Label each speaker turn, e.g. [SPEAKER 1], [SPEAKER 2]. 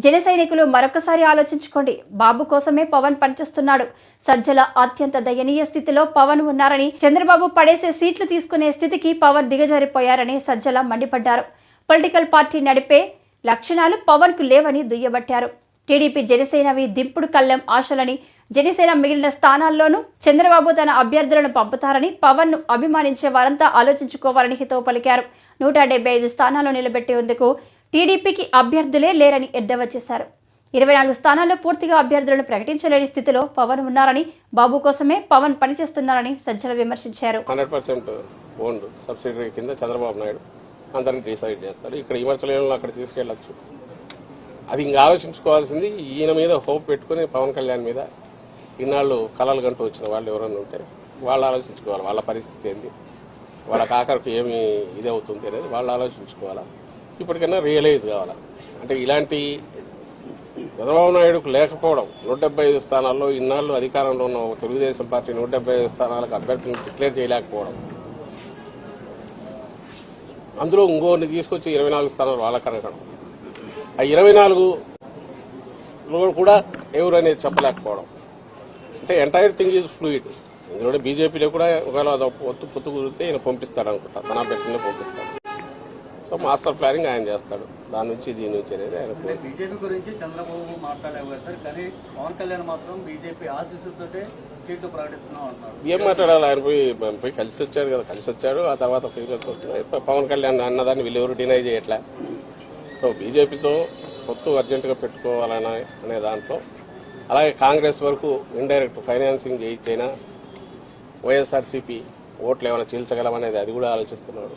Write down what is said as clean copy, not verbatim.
[SPEAKER 1] జన సైనికులు మరొకసారి ఆలోచించుకోండి. బాబు కోసమే పవన్ పనిచేస్తున్నాడు. సజ్జల అత్యంత దయనీయ స్థితిలో పవన్ ఉన్నారని, చంద్రబాబు పడేసే సీట్లు తీసుకునే స్థితికి పవన్ దిగజారిపోయారని సజ్జల మండిపడ్డారు. పొలిటికల్ పార్టీ నడిపే లక్షణాలు పవన్ కు లేవని దుయ్యబట్టారు. టీడీపీ జనసేనవి దింపుడు కళ్ళెం ఆశలని, జనసేన మిగిలిన స్థానాల్లోనూ చంద్రబాబు తన అభ్యర్థులను పంపుతారని పవన్ ను అభిమానించే వారంతా ఆలోచించుకోవాలని హితవు పలికారు. 175 స్థానాల్లో నిలబెట్టేందుకు టీడీపీకి అభ్యర్థులే లేరని ఎద్దేవా చేశారు. 24 స్థానాల్లో పూర్తిగా అభ్యర్థులను ప్రకటించలేని స్థితిలో పవన్ ఉన్నారని, బాబు కోసమే పవన్ పనిచేస్తున్నారని సజ్జల విమర్శించారు.
[SPEAKER 2] 100% ఓన్డ్ సబ్సిడరీ కింద చంద్రబాబు నాయుడు అందరినీ డిసైడ్ చేస్తాడు. ఇక్కడ విమర్శలను అక్కడ తీసుకెళ్లొచ్చు. అది ఇంకా ఆలోచించుకోవాల్సింది ఈయన మీద హోప్ పెట్టుకుని పవన్ కళ్యాణ్ మీద ఇన్నాళ్ళు కలలు గంటూ వచ్చిన వాళ్ళు ఎవరన్నా ఉంటే వాళ్ళు ఆలోచించుకోవాలి. వాళ్ళ పరిస్థితి ఏంది, వాళ్ళ ఆఖరికి ఏమి ఇది అవుతుంది అనేది వాళ్ళు ఆలోచించుకోవాలా. ఇప్పటికైనా రియలైజ్ కావాలా. అంటే ఇలాంటి చంద్రబాబు నాయుడుకు లేకపోవడం, 175 స్థానాల్లో ఇన్నాళ్ళు అధికారంలో ఉన్న తెలుగుదేశం పార్టీ 175 స్థానాలకు అభ్యర్థులను డిక్లేర్ చేయలేకపోవడం, అందులో ఇంకోరిని తీసుకొచ్చి 24 స్థానాలు వాళ్ళకి అనగడం, ఆ 24లో కూడా ఎవరు అనేది చెప్పలేకపోవడం, అంటే ఎంటైర్ థింగ్ ఈజ్ ఫ్లూయిడ్. ఇందులో బీజేపీలో కూడా ఒకవేళ పొత్తు కుదిరితే ఈయన పంపిస్తాడు అనుకుంటా, తన అభ్యర్థులనే పంపిస్తాడు. సో మాస్టర్ ప్లానింగ్ ఆయన చేస్తాడు. దాని నుంచి దీని నుంచి అనేది ఆయన
[SPEAKER 3] బీజేపీ గురించి చంద్రబాబు మాట్లాడలేదు సార్, కానీ పవన్ కళ్యాణ్ మాత్రం బీజేపీ ఆశీస్సులతో సీట్లు ప్రకటిస్తున్నాం అంటున్నారు.
[SPEAKER 2] ఏం మాట్లాడాలి? ఆయన పోయి కలిసి వచ్చాడు కదా, కలిసి వచ్చాడు. ఆ తర్వాత ఫీలింగ్స్ వస్తున్నాయి. పవన్ కళ్యాణ్ అన్నదాన్ని వీళ్ళు ఎవరు డినై చేయట్లే. సో బీజేపీతో పొత్తు అర్జెంటుగా పెట్టుకోవాలనే దాంట్లో, అలాగే కాంగ్రెస్ వరకు ఇండైరెక్ట్ ఫైనాన్సింగ్ చేయించైనా వైఎస్ఆర్సీపీ ఓట్లు ఏమైనా చీల్చగలమనేది అది కూడా ఆలోచిస్తున్నాడు.